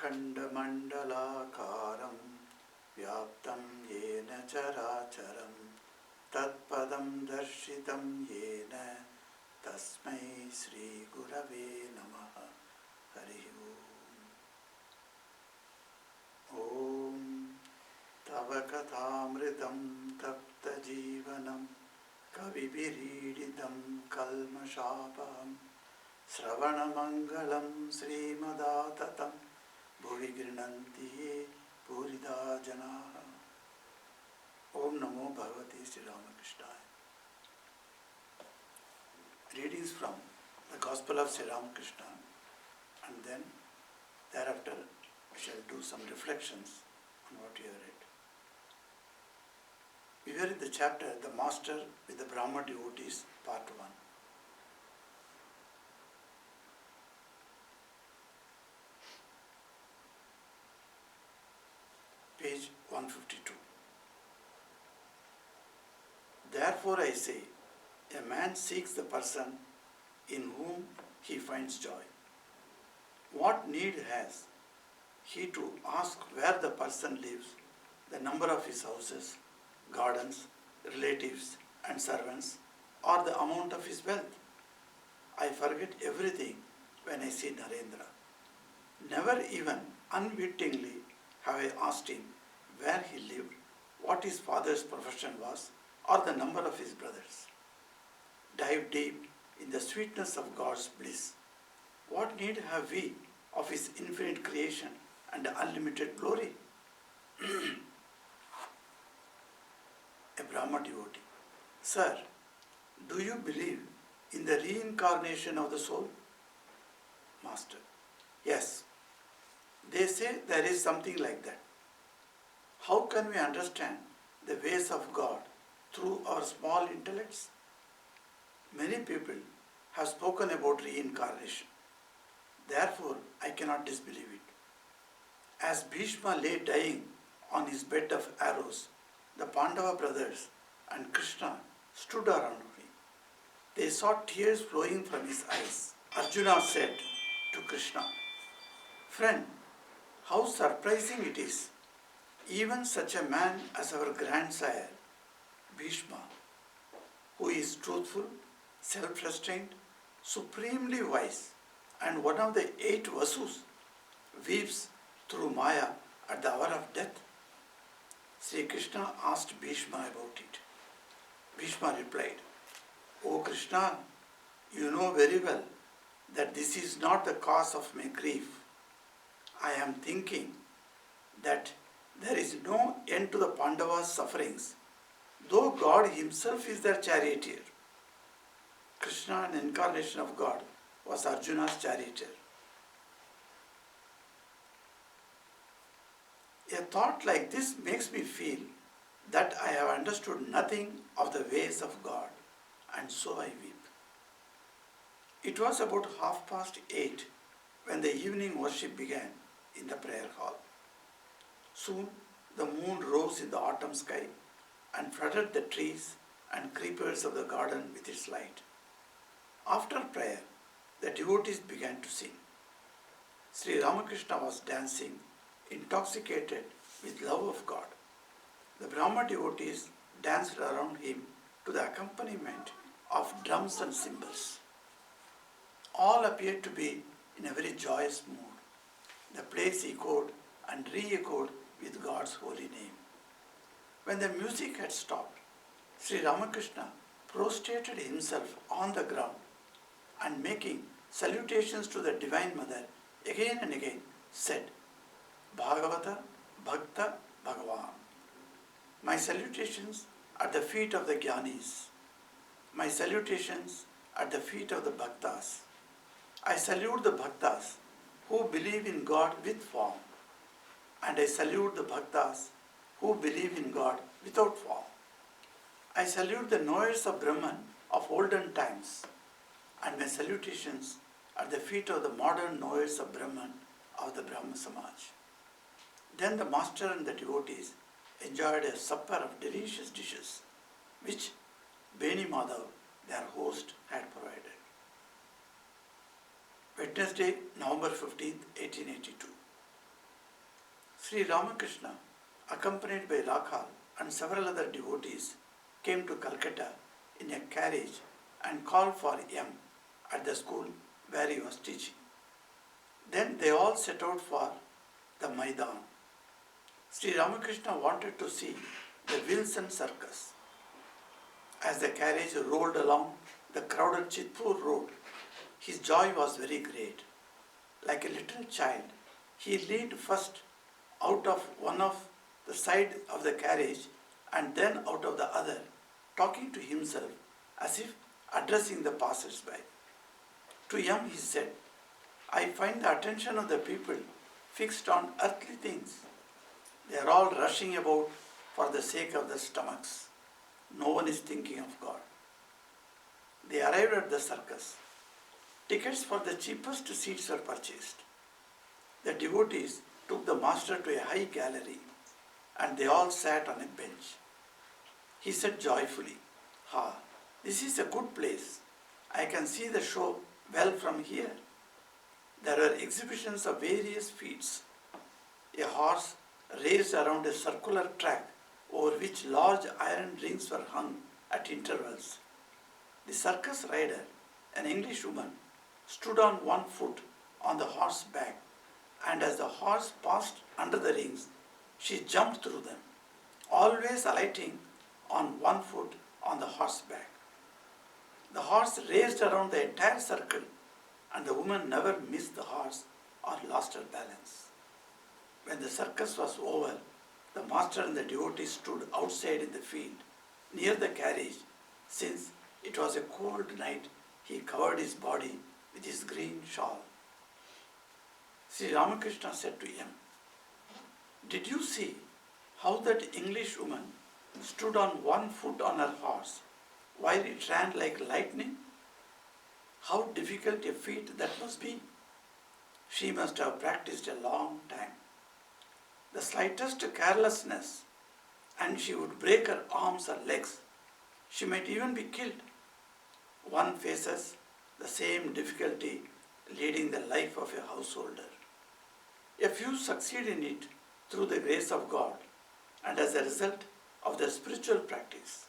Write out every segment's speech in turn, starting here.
अखण्डमण्डलाकारं व्याप्तं येन चराचरं तत्पदं दर्शितं येन तस्मै श्रीगुरवे नमः। हरिः ओम्। तव कथामृतं तप्तजीवनं कविभिरीडितं कल्मषापहं श्रवणमङ्गलं श्रीमदाततं भुवि गृह्णन्ति ये पूरिदा जनाः। ओम नमो भगवते Shri रामकृष्णाय। Readings from the Gospel of Sri Ramakrishna, and then thereafter we shall do some reflections on what we have read. We were in the chapter The Master with the Brahma Devotees, Part 1. Page 152. Therefore I say, a man seeks the person in whom he finds joy. What need has he to ask where the person lives, the number of his houses, gardens, relatives and servants, or the amount of his wealth? I forget everything when I see Narendra. Never even unwittingly have I asked him where he lived, what his father's profession was, or the number of his brothers. Dive deep in the sweetness of God's bliss. What need have we of his infinite creation and unlimited glory? A Brahma devotee. Sir, do you believe in the reincarnation of the soul? Master. Yes. They say there is something like that. How can we understand the ways of God through our small intellects? Many people have spoken about reincarnation. Therefore, I cannot disbelieve it. As Bhishma lay dying on his bed of arrows, the Pandava brothers and Krishna stood around him. They saw tears flowing from his eyes. Arjuna said to Krishna, "Friend, how surprising it is. Even such a man as our grandsire, Bhishma, who is truthful, self-restrained, supremely wise, and one of the 8 Vasus, weeps through Maya at the hour of death." Sri Krishna asked Bhishma about it. Bhishma replied, "O Krishna, you know very well that this is not the cause of my grief. I am thinking that there is no end to the Pandavas' sufferings, though God himself is their charioteer." Krishna, an incarnation of God, was Arjuna's charioteer. A thought like this makes me feel that I have understood nothing of the ways of God, and so I weep. It was about 8:30 when the evening worship began in the prayer hall. Soon the moon rose in the autumn sky and flooded the trees and creepers of the garden with its light. After prayer, the devotees began to sing. Sri Ramakrishna was dancing, intoxicated with love of God. The Brahma devotees danced around him to the accompaniment of drums and cymbals. All appeared to be in a very joyous mood. The place echoed and re-echoed with God's holy name. When the music had stopped, Sri Ramakrishna prostrated himself on the ground and, making salutations to the Divine Mother again and again, said, "Bhagavata Bhakta Bhagavan. My salutations at the feet of the Jnanis. My salutations at the feet of the Bhaktas. I salute the Bhaktas who believe in God with form, and I salute the Bhaktas who believe in God without form. I salute the knowers of Brahman of olden times, and my salutations at the feet of the modern knowers of Brahman of the Brahma Samaj." Then the master and the devotees enjoyed a supper of delicious dishes, which Beni Madhav, their host, had provided. Wednesday, November 15th, 1882. Sri Ramakrishna, accompanied by Rakhal and several other devotees, came to Calcutta in a carriage and called for M at the school where he was teaching. Then they all set out for the Maidan. Sri Ramakrishna wanted to see the Wilson Circus. As the carriage rolled along the crowded Chitpur road, his joy was very great. Like a little child, he leaned first out of one of the side of the carriage and then out of the other, talking to himself as if addressing the passers-by. To him he said, I find the attention of the people fixed on earthly things. They are all rushing about for the sake of their stomachs. No one is thinking of God. They arrived at the circus. Tickets for the cheapest seats were purchased. The devotees took the master to a high gallery and they all sat on a bench. He said joyfully, this is a good place. I can see the show well from here. There were exhibitions of various feats. A horse raced around a circular track over which large iron rings were hung at intervals. The circus rider, an English woman, stood on one foot on the horse's back, and as the horse passed under the rings, she jumped through them, always alighting on one foot on the horse's back. The horse raced around the entire circle, and the woman never missed the horse or lost her balance. When the circus was over, the master and the devotee stood outside in the field, near the carriage. Since it was a cold night, he covered his body with his green shawl. Sri Ramakrishna said to him, did you see how that English woman stood on one foot on her horse while it ran like lightning? How difficult a feat that must be. She must have practiced a long time. The slightest carelessness and she would break her arms or legs. She might even be killed. One faces the same difficulty leading the life of a householder. A few succeed in it through the grace of God and as a result of their spiritual practice.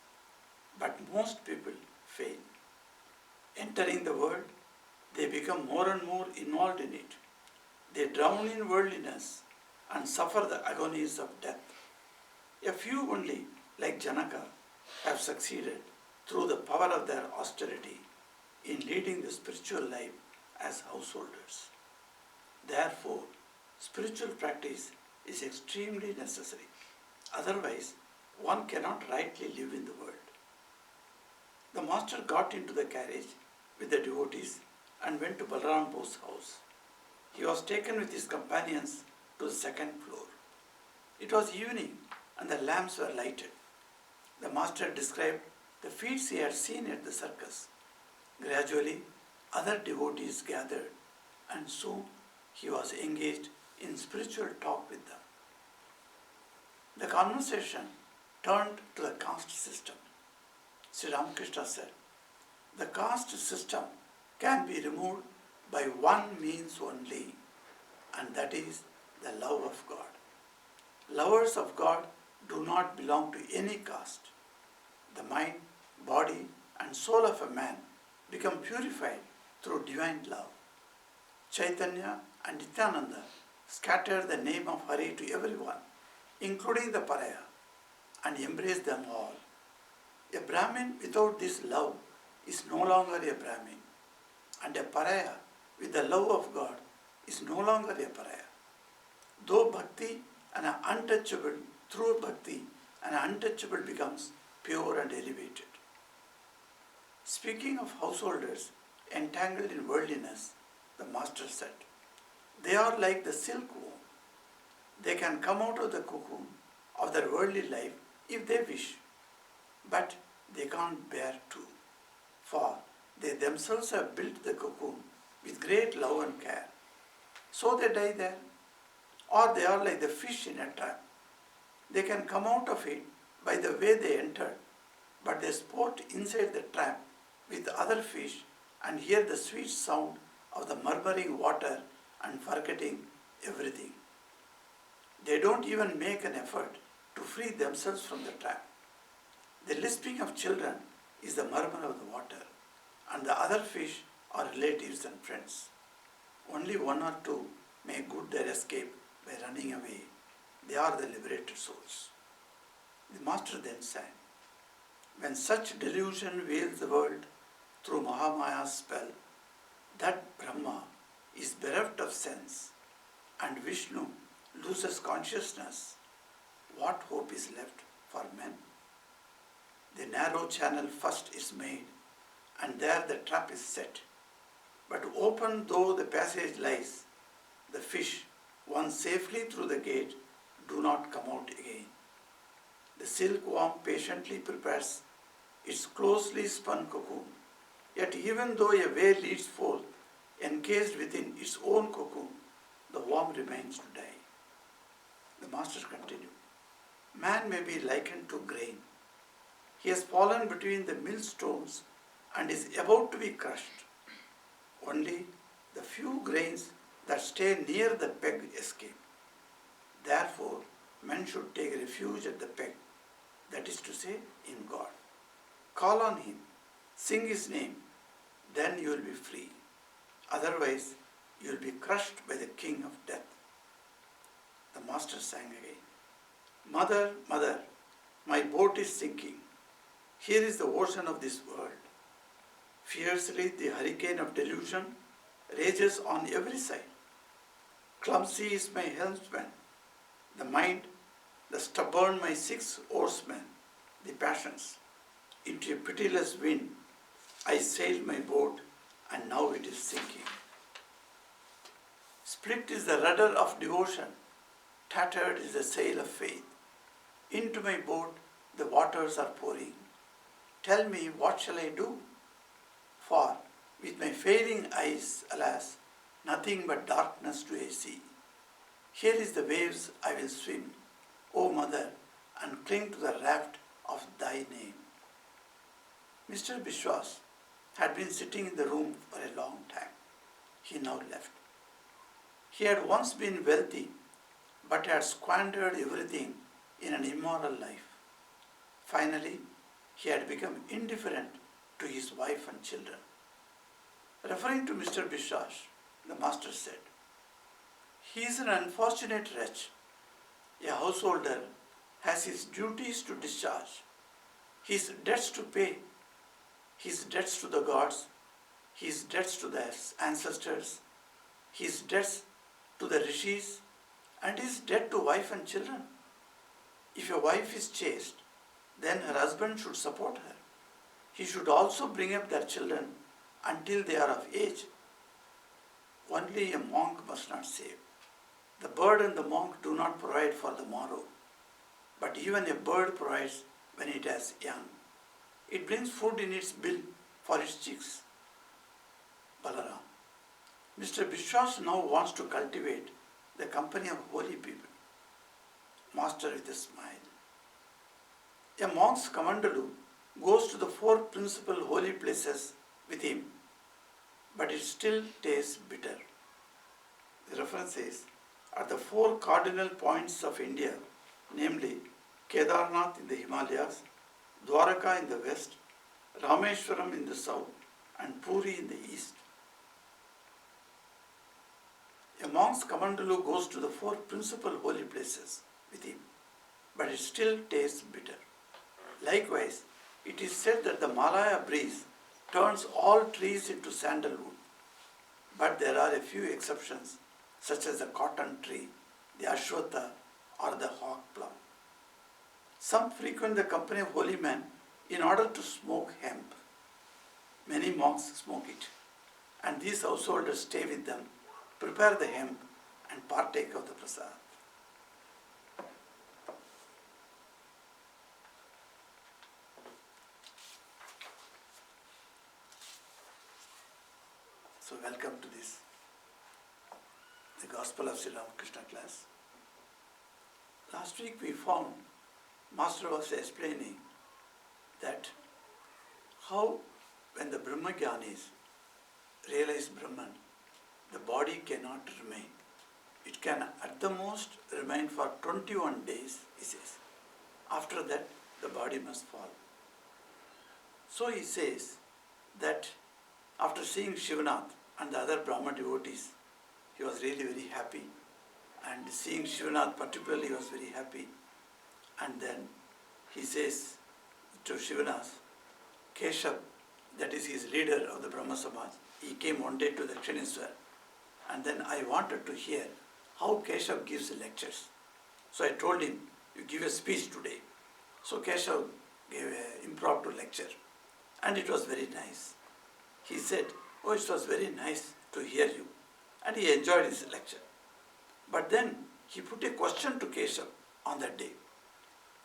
But most people fail. Entering the world, they become more and more involved in it. They drown in worldliness and suffer the agonies of death. A few only, like Janaka, have succeeded through the power of their austerity in leading the spiritual life as householders. Therefore, spiritual practice is extremely necessary. Otherwise, one cannot rightly live in the world. The master got into the carriage with the devotees and went to Balaram Bose's house. He was taken with his companions to the second floor. It was evening and the lamps were lighted. The master described the feats he had seen at the circus. Gradually, other devotees gathered and soon he was engaged in spiritual talk with them. The conversation turned to the caste system. Sri Ramakrishna said, the caste system can be removed by one means only, and that is the love of God. Lovers of God do not belong to any caste. The mind, body, and soul of a man become purified through divine love. Chaitanya and Nityananda scattered the name of Hari to everyone, including the pariah, and embraced them all. A Brahmin without this love is no longer a Brahmin, and a pariah with the love of God is no longer a pariah. Though bhakti and untouchable, through bhakti, an untouchable becomes pure and elevated. Speaking of householders entangled in worldliness, the master said, they are like the silkworm. They can come out of the cocoon of their worldly life if they wish, but they can't bear to, for they themselves have built the cocoon with great love and care. So they die there, or they are like the fish in a trap. They can come out of it by the way they entered, but they sport inside the trap with other fish and hear the sweet sound of the murmuring water and forgetting everything. They don't even make an effort to free themselves from the trap. The lisping of children is the murmur of the water, and the other fish are relatives and friends. Only one or two make good their escape by running away. They are the liberated souls. The Master then sang, when such delusion veils the world through Mahamaya's spell, that Brahma is bereft of sense and Vishnu loses consciousness, what hope is left for men? The narrow channel first is made, and there the trap is set. But open though the passage lies, the fish, once safely through the gate, do not come out again. The silkworm patiently prepares its closely spun cocoon, yet even though a way leads forth, encased within its own cocoon, the worm remains to die. The Master continued, man may be likened to grain. He has fallen between the millstones and is about to be crushed. Only the few grains that stay near the peg escape. Therefore, men should take refuge at the peg, that is to say, in God. Call on Him, sing His name, then you will be free. Otherwise, you will be crushed by the king of death. The Master sang again, Mother, Mother, my boat is sinking. Here is the ocean of this world. Fiercely the hurricane of delusion rages on every side. Clumsy is my helmsman, the mind, the stubborn my 6 oarsmen, the passions. Into a pitiless wind I sailed my boat, and now it is sinking. Split is the rudder of devotion, tattered is the sail of faith. Into my boat the waters are pouring. Tell me, what shall I do? For with my failing eyes, alas, nothing but darkness do I see. Here is the waves I will swim, O Mother, and cling to the raft of thy name. Mr. Biswas had been sitting in the room for a long time. He now left. He had once been wealthy, but had squandered everything in an immoral life. Finally, he had become indifferent to his wife and children. Referring to Mr. Biswas, the Master said, he is an unfortunate wretch. A householder has his duties to discharge, his debts to pay, his debts to the gods, his debts to the ancestors, his debts to the rishis, and his debt to wife and children. If a wife is chaste, then her husband should support her. He should also bring up their children until they are of age. Only a monk must not save. The bird and the monk do not provide for the morrow, but even a bird provides when it has young. It brings food in its bill for its chicks. Balaram. Mr. Biswas now wants to cultivate the company of holy people. Master with a smile. A monk's kamandalu goes to the 4 principal holy places with him, but it still tastes bitter. The reference is, at the 4 cardinal points of India, namely Kedarnath in the Himalayas, Dwaraka in the west, Rameshwaram in the south, and Puri in the east. A monk's kamandalu goes to the 4 principal holy places with him, but it still tastes bitter. Likewise, it is said that the Malaya breeze turns all trees into sandalwood, but there are a few exceptions, such as the cotton tree, the ashwatha, or the hawk plum. Some frequent the company of holy men in order to smoke hemp. Many monks smoke it, and these householders stay with them, prepare the hemp, and partake of the prasad. So welcome to this, the Gospel of Sri Ramakrishna class. Last week we found Master was explaining that how when the Brahmagyanis realize Brahman, the body cannot remain. It can at the most remain for 21 days, he says. After that, the body must fall. So he says that after seeing Shivanath and the other Brahma devotees, he was really very happy. And seeing Shivanath particularly, he was very happy. And then he says to Shivanath, Keshav, that is his leader of the Brahma Samaj, he came one day to Dakshineswar. And then I wanted to hear how Keshav gives lectures. So I told him, you give a speech today. So Keshav gave an impromptu lecture. And it was very nice. He said, oh, it was very nice to hear you. And he enjoyed his lecture. But then he put a question to Keshav on that day.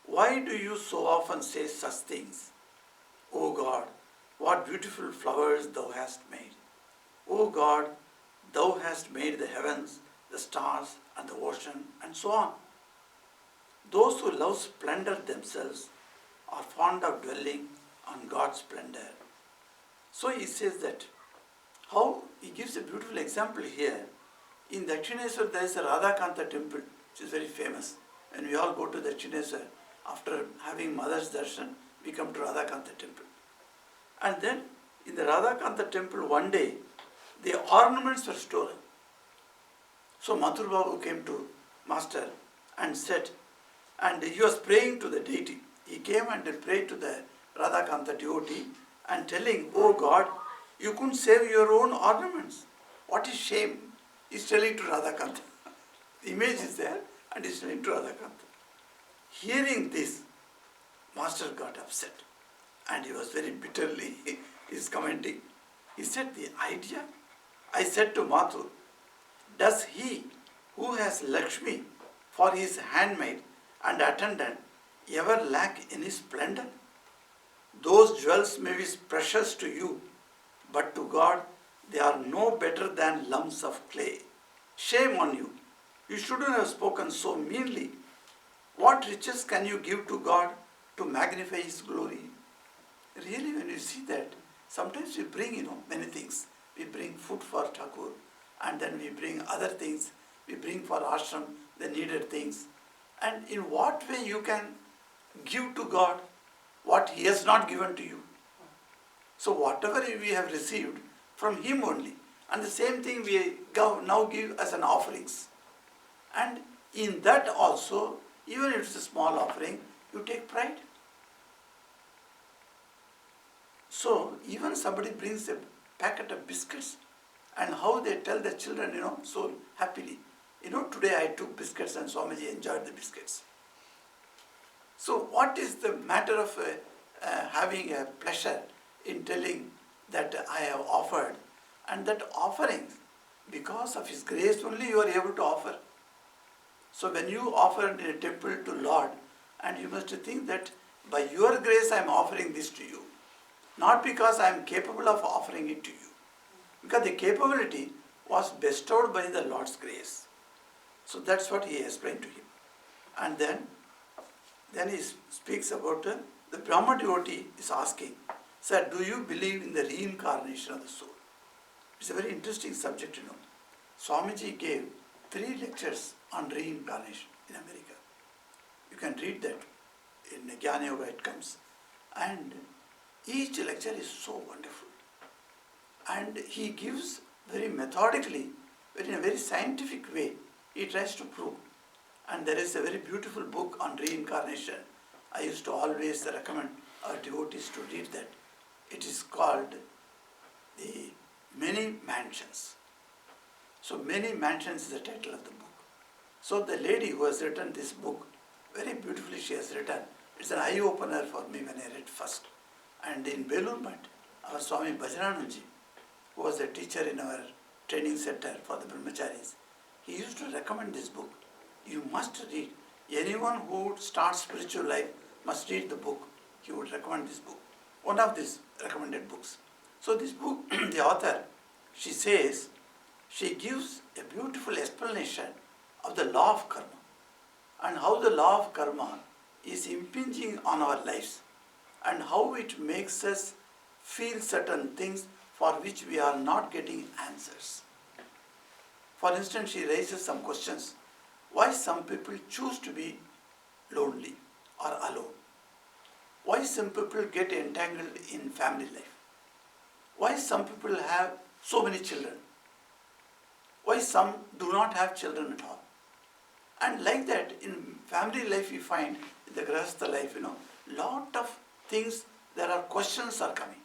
Why do you so often say such things? O God, what beautiful flowers thou hast made. O God, thou hast made the heavens, the stars and the ocean and so on. Those who love splendor themselves are fond of dwelling on God's splendor. So he says that how he gives a beautiful example here. In Dakshineswar there is a Radhakanta temple which is very famous. When we all go to Dakshineswar, after having Mother's darshan, we come to Radhakanta temple. And then in the Radhakanta temple one day, the ornaments were stolen. So Mathur Babu came to Master and said, and he was praying to the deity. He came and prayed to the Radhakanta devotee and telling, oh God, you couldn't save your own ornaments. What is shame? He's telling to Radhakanta. The image is there and he's telling to Radhakanta. Hearing this, Master got upset and he was very bitterly, he's commenting. He said, the idea? I said to Mathur, does he who has Lakshmi for his handmaid and attendant ever lack any splendor? Those jewels may be precious to you, but to God they are no better than lumps of clay. Shame on you. You shouldn't have spoken so meanly. What riches can you give to God to magnify His glory? Really, when you see that, sometimes we bring, many things. We bring food for Thakur, and then we bring other things. We bring for ashram the needed things. And in what way you can give to God what He has not given to you? So whatever we have received from Him only, and the same thing we now give as an offerings. And in that also, even if it's a small offering, you take pride. So even somebody brings a packet of biscuits, and how they tell the children, so happily, today I took biscuits and Swamiji enjoyed the biscuits. So what is the matter of having a pleasure in telling that I have offered, and that offering, because of His grace only you are able to offer. So when you offer in a temple to Lord, and you must think that by your grace I am offering this to you, not because I am capable of offering it to you, because the capability was bestowed by the Lord's grace. So that's what he explained to him. And then he speaks about the Brahma devotee is asking, sir, do you believe in the reincarnation of the soul? It's a very interesting subject, Swamiji gave 3 lectures on reincarnation in America. You can read that in Jnana Yoga, it comes. And each lecture is so wonderful. And he gives very methodically, but in a very scientific way, he tries to prove. And there is a very beautiful book on reincarnation. I used to always recommend our devotees to read that. It is called The Many Mansions. So Many Mansions is the title of the book. So the lady who has written this book, very beautifully she has written. It's an eye-opener for me when I read first. And in Belur Math, our Swami Bhajananandji, who was a teacher in our training center for the brahmacharis, he used to recommend this book. You must read. Anyone who starts spiritual life must read the book. He would recommend this book. One of these recommended books. So this book, the author, she says, she gives a beautiful explanation of the law of karma and how the law of karma is impinging on our lives and how it makes us feel certain things for which we are not getting answers. For instance, she raises some questions. Why some people choose to be lonely or alone? Why some people get entangled in family life? Why some people have so many children? Why some do not have children at all? And like that, in family life, you find in the Grahastha life, lot of things, there are questions are coming,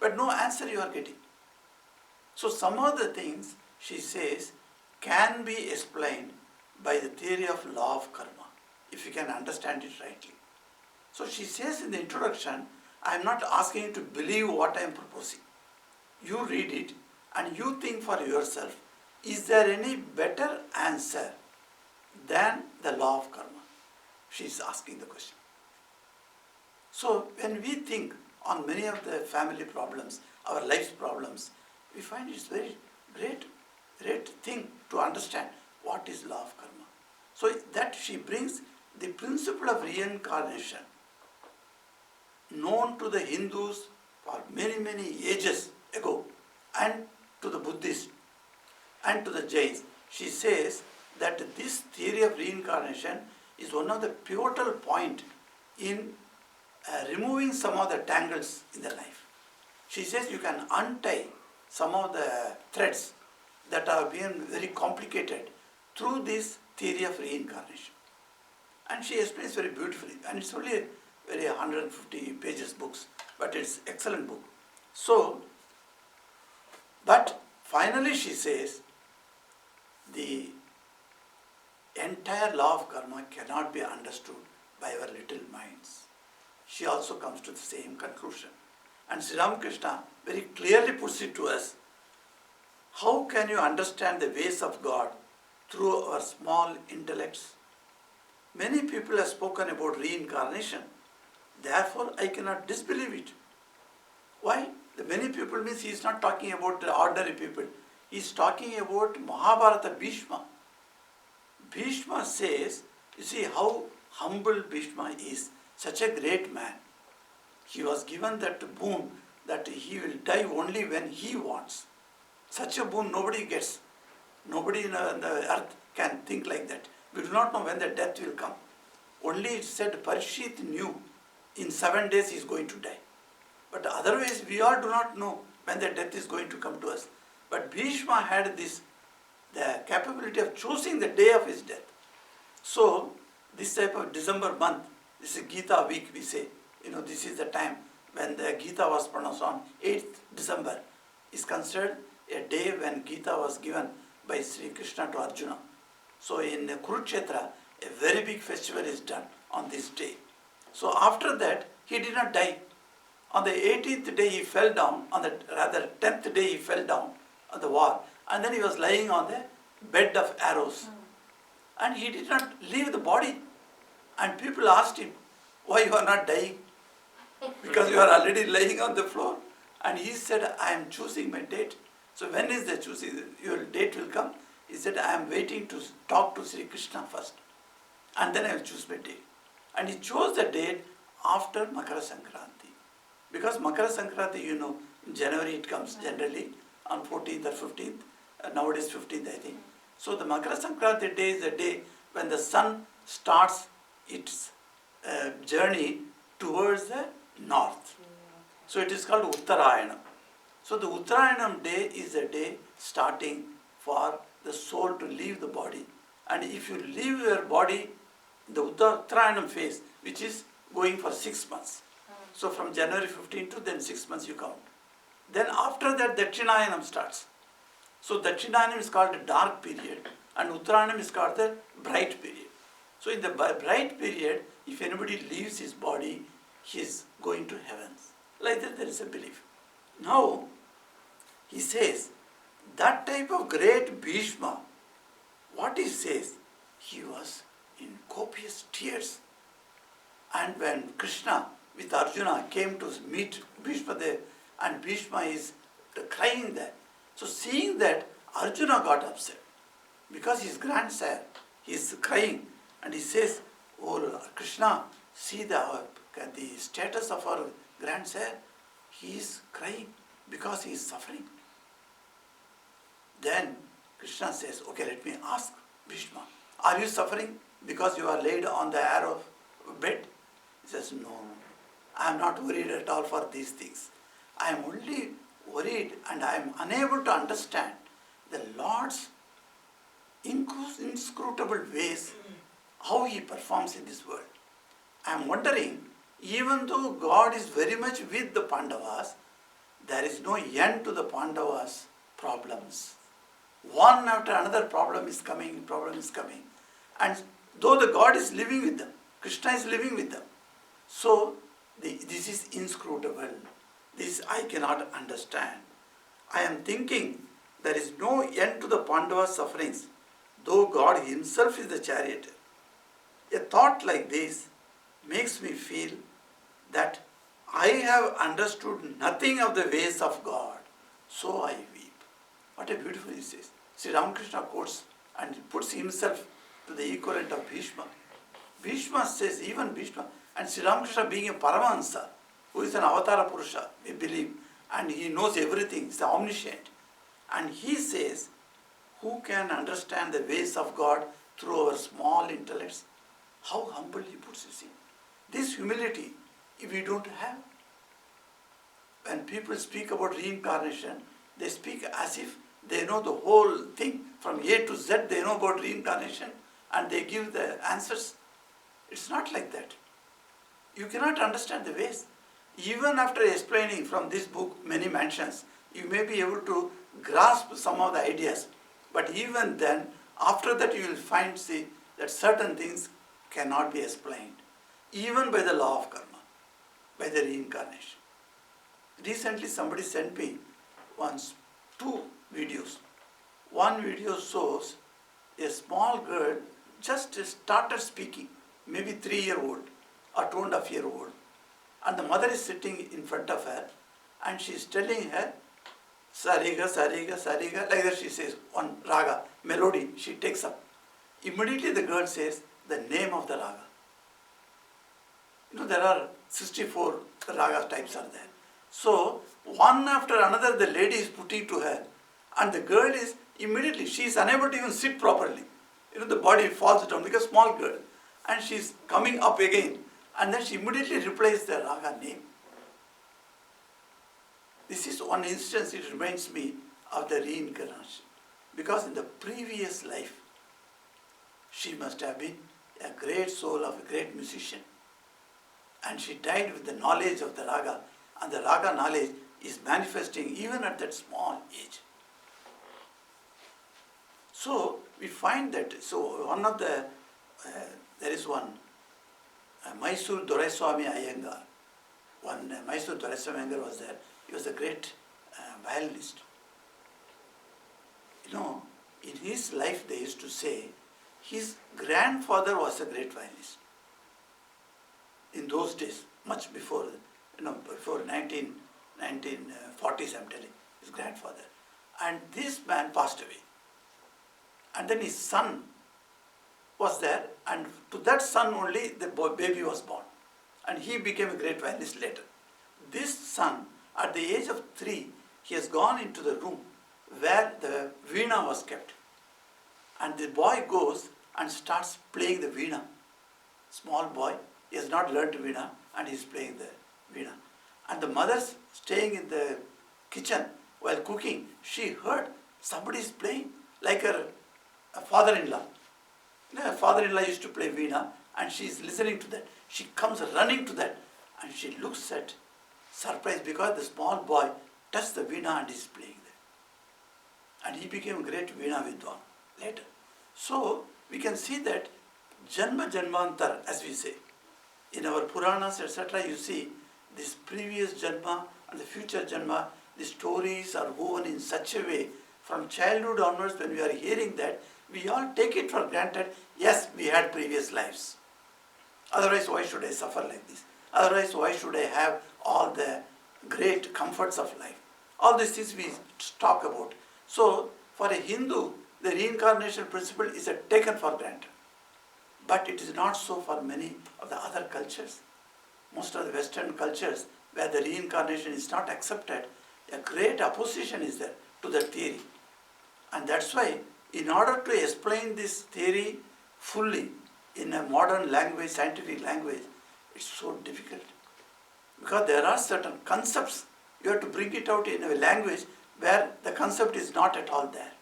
but no answer you are getting. So some of the things, she says, can be explained by the theory of law of karma, if you can understand it rightly. So she says in the introduction, I am not asking you to believe what I am proposing. You read it and you think for yourself, is there any better answer than the law of karma? She is asking the question. So when we think on many of the family problems, our life's problems, we find it's very great thing to understand what is law of karma. So that she brings the principle of reincarnation, known to the Hindus for many ages ago, and to the Buddhists and to the Jains. She says that this theory of reincarnation is one of the pivotal point in removing some of the tangles in the life. She says you can untie some of the threads that have been very complicated through this theory of reincarnation. And she explains very beautifully, and it's only a very 150 pages books, but it's excellent book. So, but finally she says the entire law of karma cannot be understood by our little minds. She also comes to the same conclusion. And Sri Ramakrishna very clearly puts it to us. How can you understand the ways of God through our small intellects? Many people have spoken about reincarnation. Therefore, I cannot disbelieve it. Why? The many people means he is not talking about the ordinary people. He is talking about Mahabharata Bhishma. Bhishma says, you see how humble Bhishma is, such a great man. He was given that boon that he will die only when he wants. Such a boon nobody gets. Nobody in the earth can think like that. We do not know when the death will come. Only it said Parishit knew in 7 days he is going to die. But otherwise we all do not know when the death is going to come to us. But Bhishma had the capability of choosing the day of his death. So this type of December month, this is Gita week we say, this is the time when the Gita was pronounced on 8th December, is considered a day when Gita was given by Sri Krishna to Arjuna. So in Kurukshetra, a very big festival is done on this day. So after that, he did not die. On the 18th day he fell down, 10th day he fell down on the war, and then he was lying on the bed of arrows. And he did not leave the body. And people asked him, why you are not dying? Because you are already lying on the floor. And he said, I am choosing my date. So when is the choosing? Your date will come. He said, I am waiting to talk to Sri Krishna first. And then I will choose my date. And he chose the date after Makara Sankranti. Because Makara Sankranti, in January it comes generally on 14th or 15th. Nowadays 15th, I think. So the Makara Sankranti day is the day when the sun starts its journey towards the north. So it is called Uttarayanam. So the Uttarayanam day is a day starting for the soul to leave the body. And if you leave your body, the Uttarayanam phase, which is going for 6 months. So from January 15 to then 6 months you count. Then after that Dakshinayanam starts. So Dakshinayanam is called the dark period and Uttarayanam is called the bright period. So in the bright period, if anybody leaves his body, he is going to heavens. Like that there is a belief. Now, he says, that type of great Bhishma, what he says, he was in copious tears. And when Krishna with Arjuna came to meet Bhishma there, and Bhishma is crying there. So seeing that, Arjuna got upset because his grandsire, he is crying and he says, oh Krishna, see the status of our grandsire. He is crying because he is suffering. Then Krishna says, okay, let me ask Bhishma, are you suffering because you are laid on the arrow bed? He says, no, I am not worried at all for these things. I am only worried and I am unable to understand the Lord's inscrutable ways, how he performs in this world. I am wondering, even though God is very much with the Pandavas, there is no end to the Pandavas' problems. One after another problem is coming. And though the God is living with them, Krishna is living with them. So, this is inscrutable. This I cannot understand. I am thinking there is no end to the Pandavas' sufferings, though God himself is the charioteer. A thought like this makes me feel that I have understood nothing of the ways of God, so I weep. What a beautiful he says. Sri Ramakrishna quotes and puts himself to the equivalent of Bhishma. Bhishma says, even Bhishma, and Sri Ramakrishna being a Paramahansa, who is an Avatara Purusha, we believe, and he knows everything, he's omniscient. And he says, who can understand the ways of God through our small intellects? How humble he puts it in. This humility, if we don't have, when people speak about reincarnation, they speak as if they know the whole thing. From A to Z, they know about reincarnation and they give the answers. It's not like that. You cannot understand the ways. Even after explaining from this book many mansions, you may be able to grasp some of the ideas. But even then, after that you will find, see, that certain things cannot be explained. Even by the law of karma, by the reincarnation. Recently somebody sent me once 2 videos. One video shows a small girl just started speaking, maybe 3-year-old or 2.5-year-old. And the mother is sitting in front of her and she is telling her, Sariga, Sariga, Sariga, like that she says, one raga, melody she takes up. Immediately the girl says the name of the raga. There are 64 raga types are there. So, one after another the lady is putting to her and the girl is immediately, she is unable to even sit properly. The body falls down because small girl and she is coming up again and then she immediately replies the raga name. This is one instance, it reminds me of the reincarnation. Because in the previous life, she must have been a great soul of a great musician. And she died with the knowledge of the raga. And the raga knowledge is manifesting even at that small age. So, we find that, so one of the, there is one, Mysore Doraiswamy Iyengar. One Mysore Doraiswamy Iyengar was there. He was a great violinist. In his life they used to say, his grandfather was a great violinist. In those days, much before, before 1940s, I'm telling, his grandfather. And this man passed away. And then his son was there, and to that son only the baby was born. And he became a great violinist later. This son, at the age of 3, he has gone into the room where the veena was kept. And the boy goes and starts playing the veena. Small boy, he has not learned veena and he is playing the veena. And the mother staying in the kitchen while cooking, she heard somebody is playing like her father-in-law. Her father-in-law used to play veena and she is listening to that. She comes running to that and she looks at surprised because the small boy touched the veena and is playing there. And he became a great veena vidwan later. So we can see that Janma Janmantar, as we say, in our Puranas, etc., you see this previous Janma and the future Janma, the stories are woven in such a way, from childhood onwards when we are hearing that, we all take it for granted, yes, we had previous lives. Otherwise, why should I suffer like this? Otherwise, why should I have all the great comforts of life? All these things we talk about. So, for a Hindu, the reincarnation principle is taken for granted. But it is not so for many of the other cultures. Most of the Western cultures, where the reincarnation is not accepted, a great opposition is there to that theory. And that's why, in order to explain this theory fully in a modern language, scientific language, it's so difficult. Because there are certain concepts, you have to bring it out in a language where the concept is not at all there.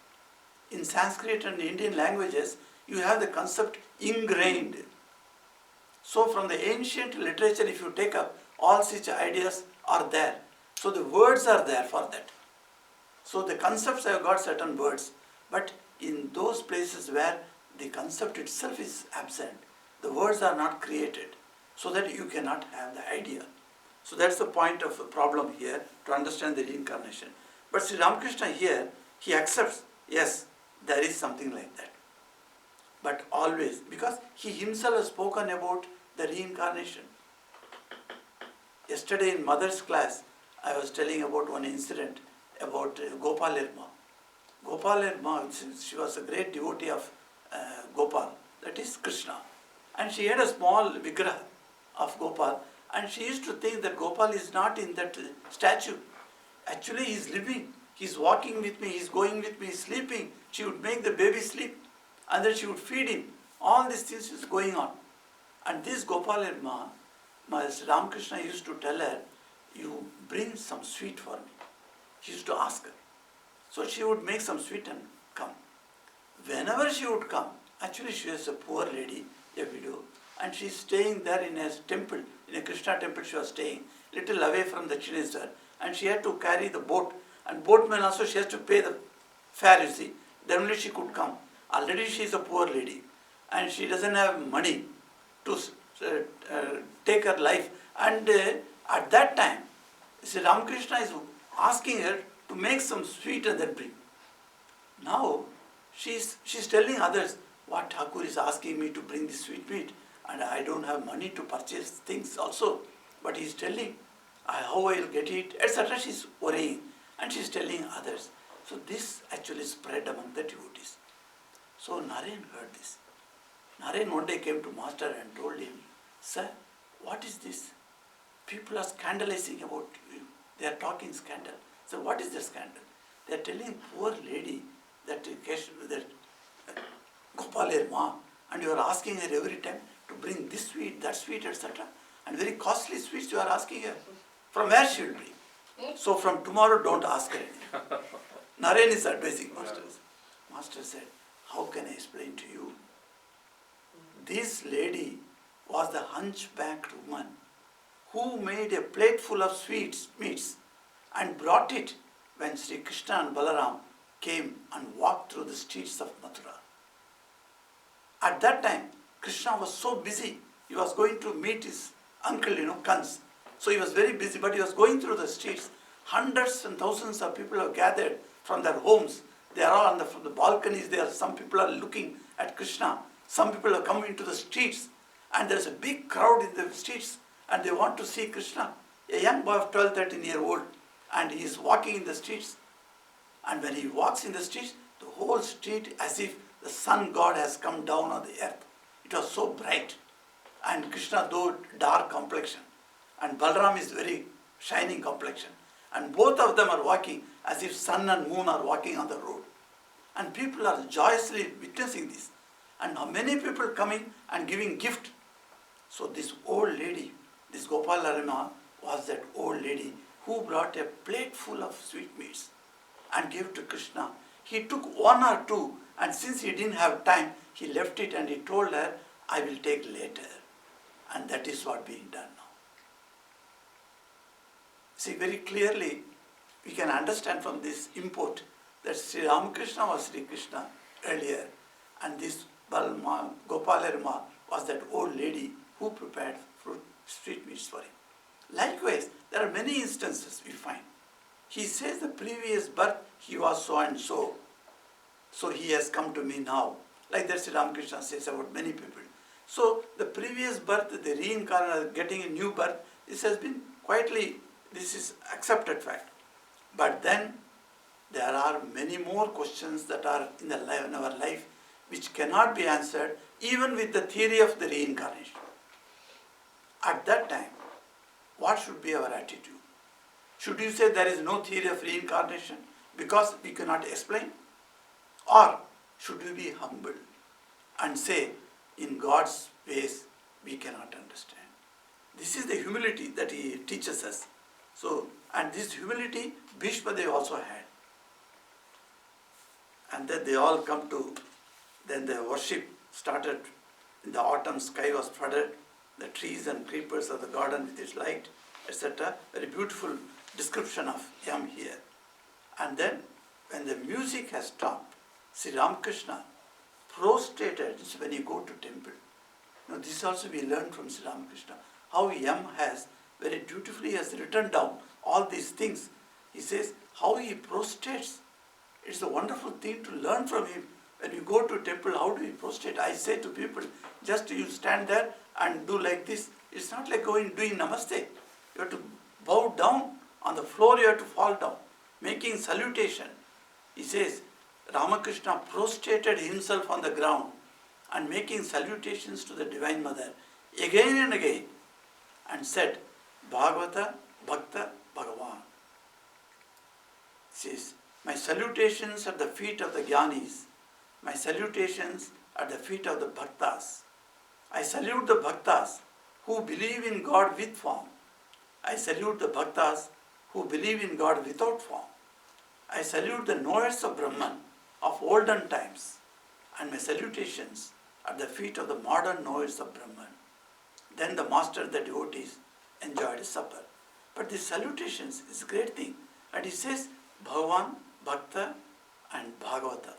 In Sanskrit and Indian languages, you have the concept ingrained. So from the ancient literature, if you take up, all such ideas are there. So the words are there for that. So the concepts have got certain words, but in those places where the concept itself is absent, the words are not created, so that you cannot have the idea. So that's the point of the problem here, to understand the reincarnation. But Sri Ramakrishna here, he accepts, yes, there is something like that. But always, because he himself has spoken about the reincarnation. Yesterday in mother's class, I was telling about one incident about Gopal Irma. Gopal Irma, she was a great devotee of Gopal, that is Krishna. And she had a small vigraha of Gopal, and she used to think that Gopal is not in that statue. Actually, he is living. He is walking with me, he is going with me, he is sleeping. She would make the baby sleep, and then she would feed him. All these things is going on. And this Gopal Irma, Ramakrishna used to tell her, you bring some sweet for me. He used to ask her. So she would make some sweet and come. Whenever she would come, actually she was a poor lady, a widow, and she is staying there in a temple, in a Krishna temple she was staying, little away from the Chinese, and she had to carry the boat, and boatman also she has to pay the fare, you see, then only she could come. Already she is a poor lady, and she doesn't have money to take her life, and at that time, Sri Ramakrishna is asking her to make some sweet and then bring. Now, she's telling others, what Thakur is asking me to bring this sweet meat, and I don't have money to purchase things also, but he is telling how I will get it, etc. She is worrying, and she is telling others. So this actually spread among the devotees. So Naren heard this. Naren one day came to Master and told him, sir, what is this? People are scandalizing about you. They are talking scandal. So what is the scandal? They are telling poor lady that Gopal Irma, and you are asking her every time to bring this sweet, that sweet, etc. And very costly sweets you are asking her. From where she will bring? So from tomorrow don't ask her anything. Naren is advising Master. Master said, how can I explain to you? This lady was the hunchbacked woman who made a plate full of meats, and brought it when Sri Krishna and Balaram came and walked through the streets of Mathura. At that time, Krishna was so busy, he was going to meet his uncle, Kans. So he was very busy, but he was going through the streets. Hundreds and thousands of people have gathered from their homes. They are all from the balconies there. Some people are looking at Krishna. Some people have come into the streets, and there is a big crowd in the streets, and they want to see Krishna. A young boy of 12, 13 years old, and he is walking in the streets. And when he walks in the streets, the whole street as if the sun god has come down on the earth. It was so bright. And Krishna, though dark complexion, and Balaram is very shining complexion. And both of them are walking as if sun and moon are walking on the road. And people are joyously witnessing this. And now many people coming and giving gift. So this old lady, this Gopal Irma, was that old lady who brought a plate full of sweetmeats and gave to Krishna. He took one or two, and since he didn't have time, he left it and he told her, I will take later. And that is what being done now. See, very clearly, we can understand from this import that Sri Ramakrishna was Sri Krishna earlier, and this Gopal Irma was that old lady who prepared fruit sweetmeats for him. Likewise, there are many instances we find. He says the previous birth he was so and so, so he has come to me now. Like that Sri Ramakrishna says about many people. So the previous birth, the reincarnation, getting a new birth, this has been quietly, this is accepted fact. But then there are many more questions that are in our life which cannot be answered even with the theory of the reincarnation. At that time, what should be our attitude? Should you say there is no theory of reincarnation because we cannot explain? Or should we be humble and say, in God's ways we cannot understand? This is the humility that he teaches us. So, and this humility Bhishma they also had. And then they all come to, then the worship started. In the autumn, sky was flooded, the trees and creepers of the garden with its light, etc. Very beautiful description of Yam here. And then, when the music has stopped, Sri Ramakrishna prostrated. This is when you go to temple. Now, this also we learn from Sri Ramakrishna, how Yam has very beautifully has written down all these things. He says how he prostrates. It's a wonderful thing to learn from him. When you go to temple, how do you prostrate? I say to people, just you stand there and do like this. It's not like doing namaste. You have to bow down on the floor, you have to fall down, making salutation. He says, Ramakrishna prostrated himself on the ground and making salutations to the Divine Mother again and again and said, Bhagavata, Bhakta, Bhagavan. He says, my salutations at the feet of the Jnanis, my salutations at the feet of the Bhaktas. I salute the Bhaktas who believe in God with form. I salute the Bhaktas who believe in God without form. I salute the knowers of Brahman of olden times, and my salutations at the feet of the modern knowers of Brahman. Then the master of the devotees enjoyed his supper. But these salutations is a great thing. And he says, Bhagavan, Bhakta and Bhagavata.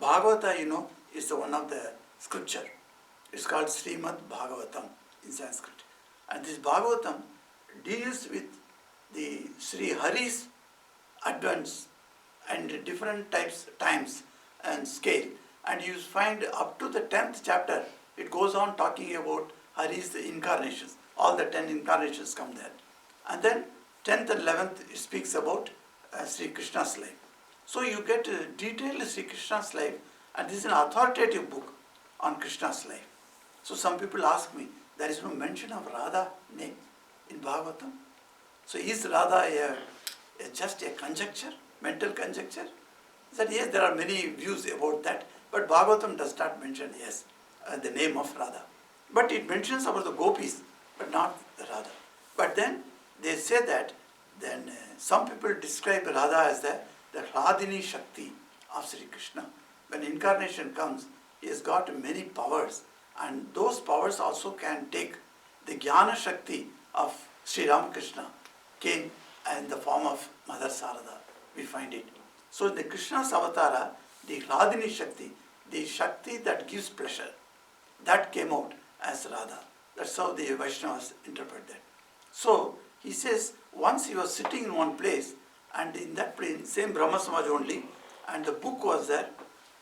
Bhagavata, is one of the scripture. It's called Srimad Bhagavatam in Sanskrit. And this Bhagavatam deals with the Sri Hari's advance and different times and scale. And you find up to the 10th chapter, it goes on talking about Hari's incarnations. All the 10 incarnations come there. And then 10th and 11th, it speaks about Sri Krishna's life. So you get a detailed Sri Krishna's life, and this is an authoritative book on Krishna's life. So some people ask me, there is no mention of Radha name in Bhagavatam. So is Radha just a conjecture, mental conjecture? I said, yes, there are many views about that, but Bhagavatam does not mention, the name of Radha. But it mentions about the gopis, but not Radha. But then they say that, then some people describe Radha as the Hladini Shakti of Sri Krishna. When incarnation comes, he has got many powers, and those powers also can take the Jnana Shakti of Sri Ramakrishna came in the form of Mother Sarada. We find it. So the Krishna's avatara, the Hladini Shakti, the Shakti that gives pleasure, that came out as Radha. That's how the Vaishnavas interpret that. So he says, once he was sitting in one place, and in that place, same Brahma Samaj only, and the book was there,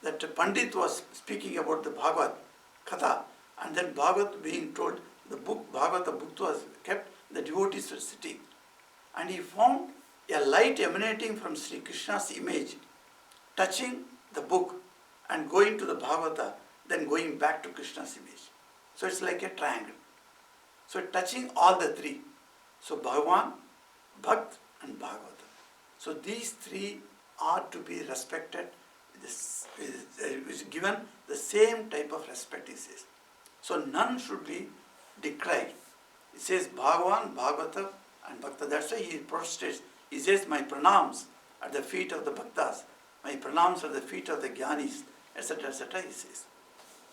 that Pandit was speaking about the Bhagavad Katha, and then Bhagavad being told, the book, Bhagavad, the book was kept, the devotees were sitting. And he found a light emanating from Sri Krishna's image, touching the book and going to the Bhagavata, then going back to Krishna's image. So it's like a triangle. So touching all the three. So Bhagavan, Bhakt and Bhagavata. So these three are to be respected. This is given the same type of respect, he says. So none should be decried. He says Bhagavan, Bhagavata and Bhakta. That's why he prostrates. He says, my pranams at the feet of the Bhaktas, my pranams at the feet of the Jnanis, etc., he says.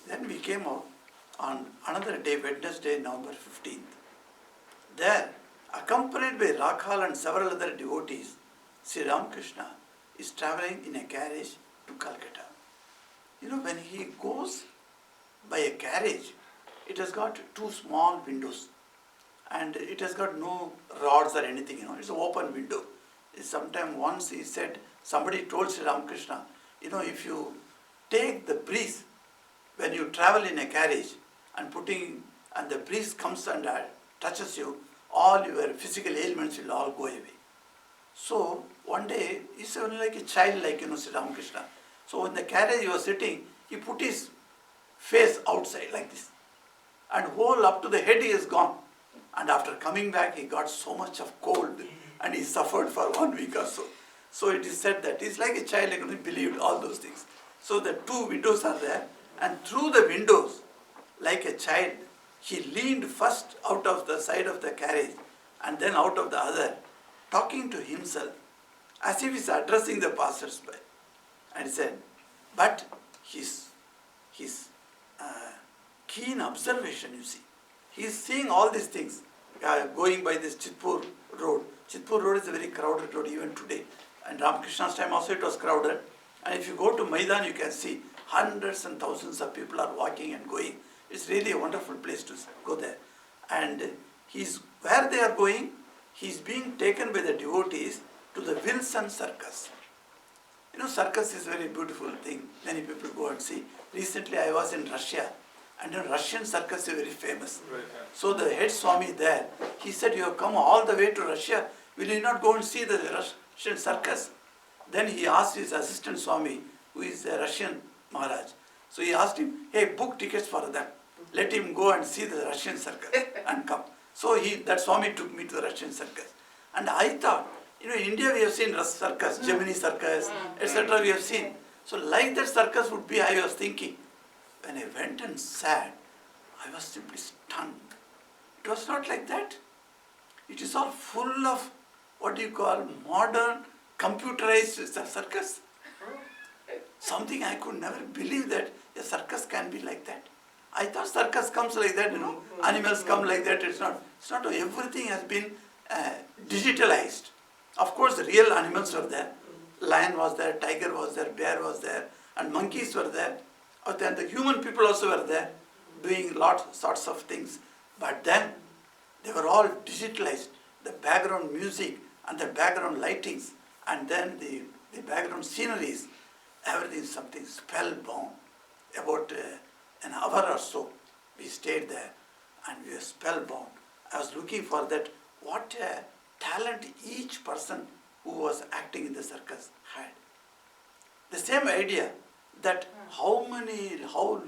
Then we came out on another day, Wednesday, November 15th. There, accompanied by Rakhal and several other devotees, Sri Ramakrishna is traveling in a carriage to Calcutta. When he goes by a carriage, it has got two small windows and it has got no rods or anything, it's an open window. Sometime once he said, somebody told Sri Ramakrishna, if you take the breeze, when you travel in a carriage and the breeze comes and touches you, all your physical ailments will all go away. So one day, he's only like a child like, Sri Ramakrishna. So in the carriage he was sitting, he put his face outside like this. And whole up to the head he is gone. And after coming back, he got so much of cold and he suffered for 1 week or so. So it is said that he's like a child, he believed all those things. So the two windows are there, and through the windows, like a child, he leaned first out of the side of the carriage and then out of the other, talking to himself, as if he's addressing the passers-by. And he said, but his keen observation, you see, he is seeing all these things, going by this Chitpur road. Chitpur road is a very crowded road even today. And Ramakrishna's time also it was crowded. And if you go to Maidan, you can see hundreds and thousands of people are walking and going. It's really a wonderful place to go there. And where they are going, he's being taken by the devotees to the Wilson Circus. You know, circus is a very beautiful thing. Many people go and see. Recently I was in Russia, and the Russian circus is very famous. Right. So the head Swami there, he said, you have come all the way to Russia, will you not go and see the Russian circus? Then he asked his assistant Swami, who is a Russian Maharaj. So he asked him, hey, book tickets for them. Let him go and see the Russian circus and come. So that Swami took me to the Russian circus. And I thought, you know, in India we have seen circus, Gemini circus, etc. we have seen. So like that circus would be, I was thinking. When I went and sat, I was simply stunned. It was not like that. It is all full of what do you call modern computerized circus. Something I could never believe that a circus can be like that. I thought circus comes like that, you know, animals come like that. It's not. Everything has been digitalized. Of course, the real animals were there. Lion was there, tiger was there, bear was there, and monkeys were there. But then the human people also were there, doing sorts of things. But then they were all digitalized. The background music and the background lightings, and then the background sceneries, everything is something spellbound. About an hour or so, we stayed there and we were spellbound. I was looking for that, what talent each person who was acting in the circus had. The same idea that how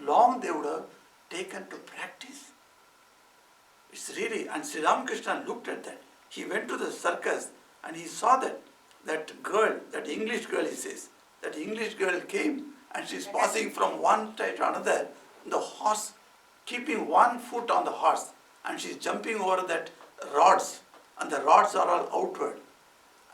long they would have taken to practice. It's really, and Sri Ramakrishna looked at that. He went to the circus and he saw that girl, that English girl, he says, that English girl came and she's passing from one side to another, the horse, keeping one foot on the horse, and she's jumping over that rods, and the rods are all outward.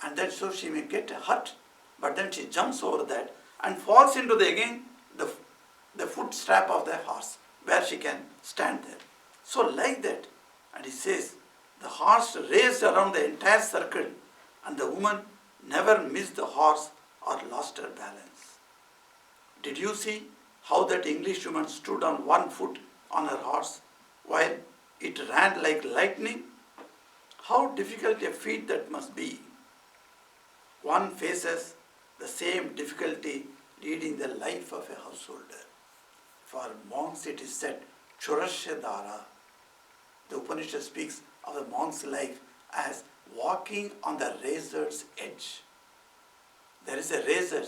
And then so she may get hurt, but then she jumps over that and falls into the foot strap of the horse, where she can stand there. So like that, and he says, the horse raced around the entire circle, and the woman never missed the horse or lost her balance. Did you see how that English woman stood on one foot on her horse while it ran like lightning? How difficult a feat that must be. One faces the same difficulty leading the life of a householder. For monks it is said, Churasya Dara. The Upanishad speaks of the monk's life as walking on the razor's edge. There is a razor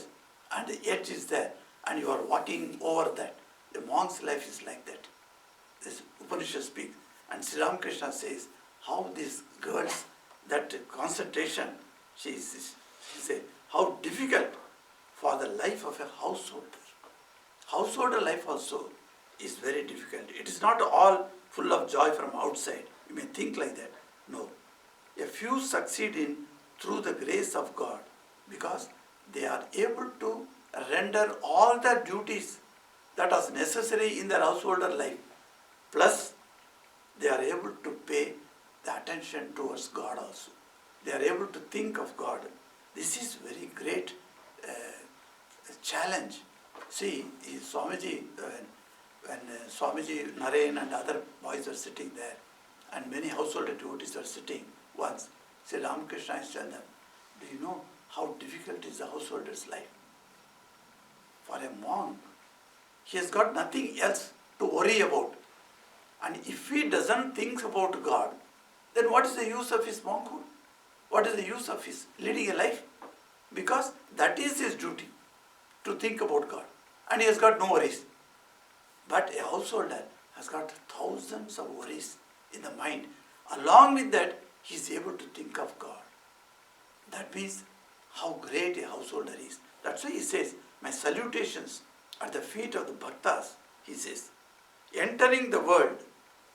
and the edge is there, and you are walking over that. The monk's life is like that. This Upanishad speaks, and Sri Ramakrishna says how these girls, that concentration, she says, how difficult for the life of a householder. Householder life also is very difficult. It is not all full of joy from outside. You may think like that. No. A few succeed through the grace of God, because they are able to render all the duties that are necessary in their householder life. Plus, they are able to pay the attention towards God also. They are able to think of God. This is very great challenge. See, Swamiji, when Swamiji, Narayan and other boys were sitting there, and many householder devotees were sitting once, Sri Ramakrishna is telling them, do you know how difficult is the householder's life? For a monk, he has got nothing else to worry about. And if he doesn't think about God, then what is the use of his monkhood? What is the use of his leading a life? Because that is his duty, to think about God. And he has got no worries. But a householder has got thousands of worries in the mind. Along with that, he is able to think of God. That means how great a householder is. That's why he says, my salutations at the feet of the bhaktas, he says. Entering the world,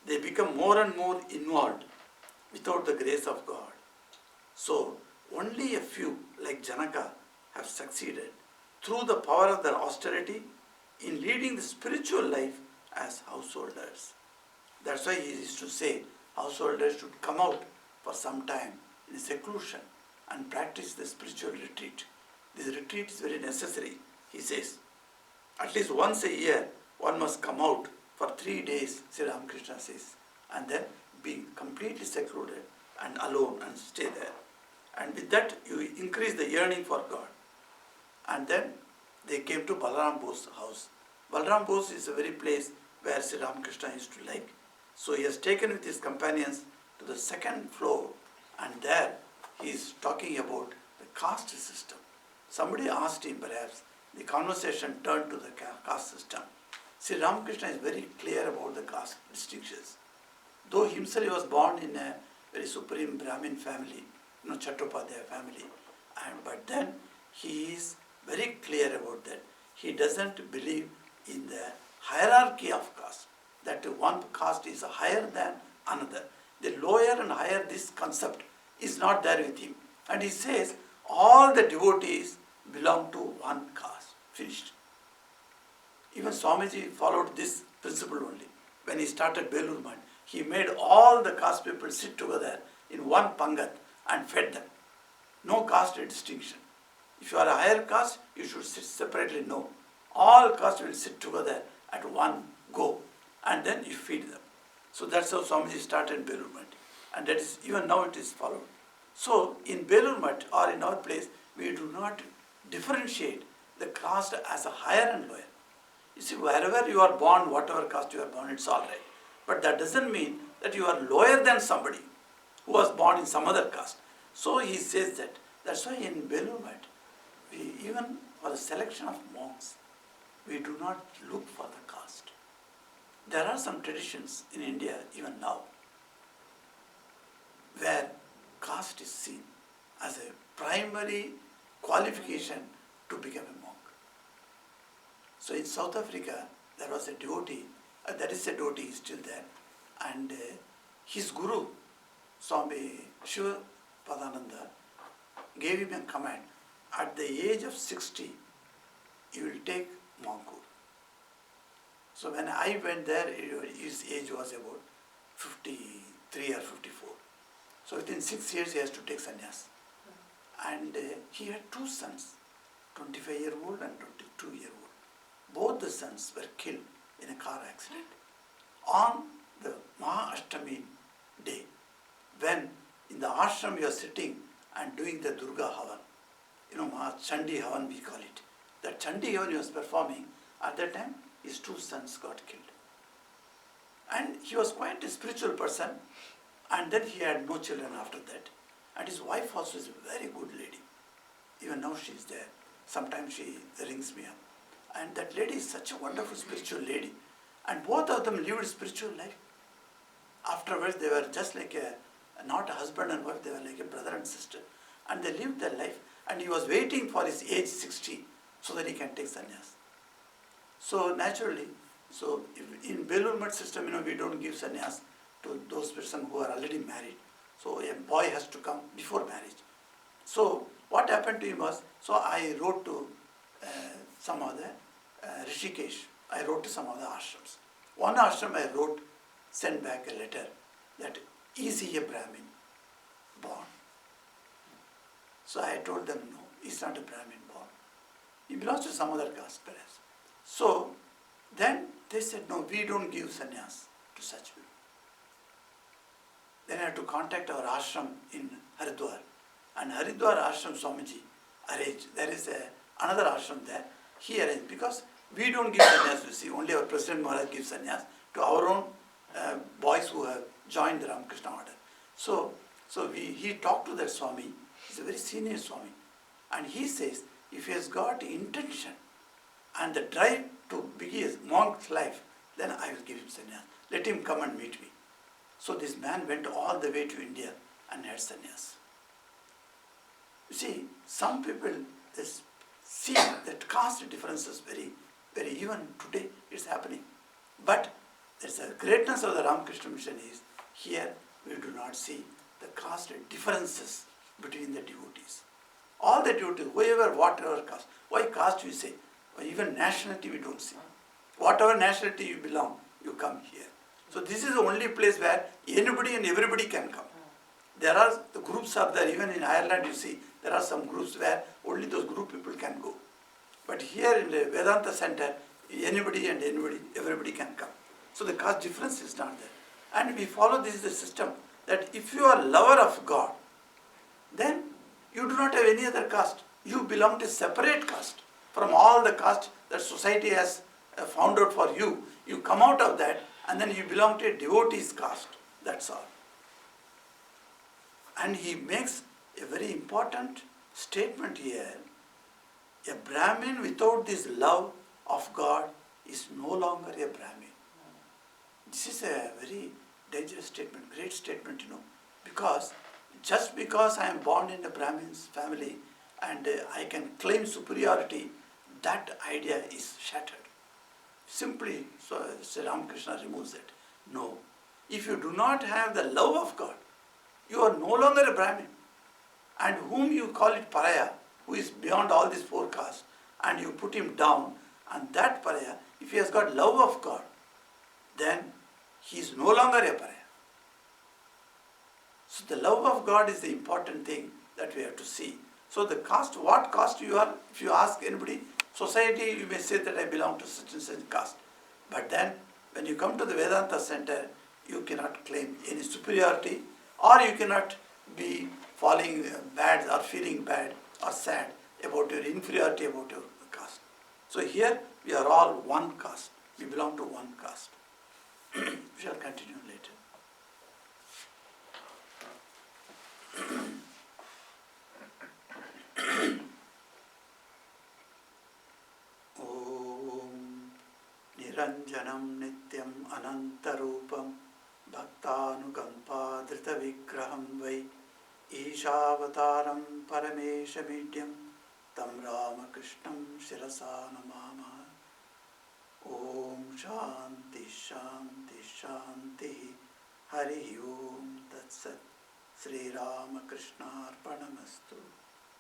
they become more and more involved without the grace of God. So, only a few, like Janaka, have succeeded through the power of their austerity in leading the spiritual life as householders. That's why he used to say, householders should come out for some time in seclusion and practice the spiritual retreat. This retreat is very necessary, he says. At least once a year, one must come out for 3 days, Sri Ramakrishna says, and then be completely secluded and alone and stay there. And with that, you increase the yearning for God. And then they came to Balaram Bose's house. Balaram Bose is the very place where Sri Ramakrishna used to like. So he has taken with his companions to the second floor, and there he is talking about the caste system. Somebody asked him, perhaps, the conversation turned to the caste system. Sri Ramakrishna is very clear about the caste distinctions. Though himself he was born in a very supreme Brahmin family, Chattopadhyaya family, but then he is very clear about that. He doesn't believe in the hierarchy of caste, that one caste is higher than another. The lower and higher, this concept is not there with him. And he says, all the devotees belong to one caste. Finished. Even Swamiji followed this principle only. When he started Belur Math, he made all the caste people sit together in one pangat and fed them. No caste distinction. If you are a higher caste, you should sit separately. No. All castes will sit together at one go, and then you feed them. So that's how Swamiji started Belur Math. And that is, even now it is followed. So in Belur Math or in our place, we do not differentiate the caste as a higher and lower. You see, wherever you are born, whatever caste you are born, it's all right. But that doesn't mean that you are lower than somebody who was born in some other caste. So he says that. That's why in Belur Math, even for the selection of monks, we do not look for the caste. There are some traditions in India, even now, where caste is seen as a primary qualification to become a monk. So in South Africa, there was a devotee, there is a devotee still there, and his guru, Swami Shiva Padananda, gave him a command. At the age of 60, you will take monkhood. So when I went there, his age was about 53 or 54. So within 6 years, he has to take sannyas. And he had 2 sons, 25-year-old and 22-year-old. Both the sons were killed in a car accident on the Maha-Ashtami day, when in the ashram you are sitting and doing the Durga Havan. Chandi Havan we call it. That Chandi Havan he was performing, at that time his 2 sons got killed. And he was quite a spiritual person, and then he had no children after that. And his wife also is a very good lady. Even now she is there. Sometimes she rings me up. And that lady is such a wonderful spiritual lady. And both of them lived spiritual life. Afterwards they were just like not a husband and wife, they were like a brother and sister. And they lived their life. And he was waiting for his age 60 so that he can take sannyas. So naturally, in Belur Math system, we don't give sannyas to those persons who are already married. So a boy has to come before marriage. So what happened to him was, so I wrote to some of the Rishikesh, I wrote to some of the ashrams. One ashram I wrote, sent back a letter that, is he a Brahmin born? So I told them, no, he's not a Brahmin born. He belongs to some other caste perhaps. So then they said, no, we don't give sannyas to such people. Then I had to contact our ashram in Haridwar. And Haridwar ashram Swamiji arranged. There is another ashram there. He arranged, because we don't give sannyas, you see, only our President Maharaj gives sannyas to our own boys who have joined the Ramakrishna order. So he talked to that Swami. He's a very senior Swami. And he says, if he has got intention and the drive to begin his monk's life, then I will give him sannyas. Let him come and meet me. So this man went all the way to India and had sannyas. You see, some people they see that caste differences very even today it's happening. But there's a greatness of the Ramakrishna mission is here we do not see the caste differences between the devotees. All the devotees, whoever, whatever caste. Why caste we say? Or even nationality we don't see. Whatever nationality you belong, you come here. So this is the only place where anybody and everybody can come. There are the groups are there, even in Ireland you see, there are some groups where only those group people can go. But here in the Vedanta center, anybody and anybody, everybody can come. So the caste difference is not there. And we follow this the system that if you are lover of God, then you do not have any other caste. You belong to separate caste from all the caste that society has found out for you. You come out of that and then you belong to a devotee's caste. That's all. And he makes a very important statement here. A Brahmin without this love of God is no longer a Brahmin. This is a very dangerous statement, great statement, because just because I am born in a Brahmin's family and I can claim superiority, that idea is shattered. Simply, so Sri Ramakrishna removes it. No. If you do not have the love of God, you are no longer a Brahmin. And whom you call it Paraya, who is beyond all these four castes, and you put him down, and that Paraya, if he has got love of God, then he is no longer a Paraya. So the love of God is the important thing that we have to see. So the caste, what caste you are, if you ask anybody, society, you may say that I belong to such and such caste. But then, when you come to the Vedanta center, you cannot claim any superiority, or you cannot be falling bad or feeling bad or sad about your inferiority about your caste. So here, we are all one caste. We belong to one caste. We shall continue later. Niranjanam nityam anantarupam bhaktanukampa dhrita vigraham vai Ishavasaram parameshamidhyam tam Ramakrishnam shirasa namama. Om Shanti Shanti Shanti Hari Om Tat Sat Sri Ramakrishna Arpanamastu.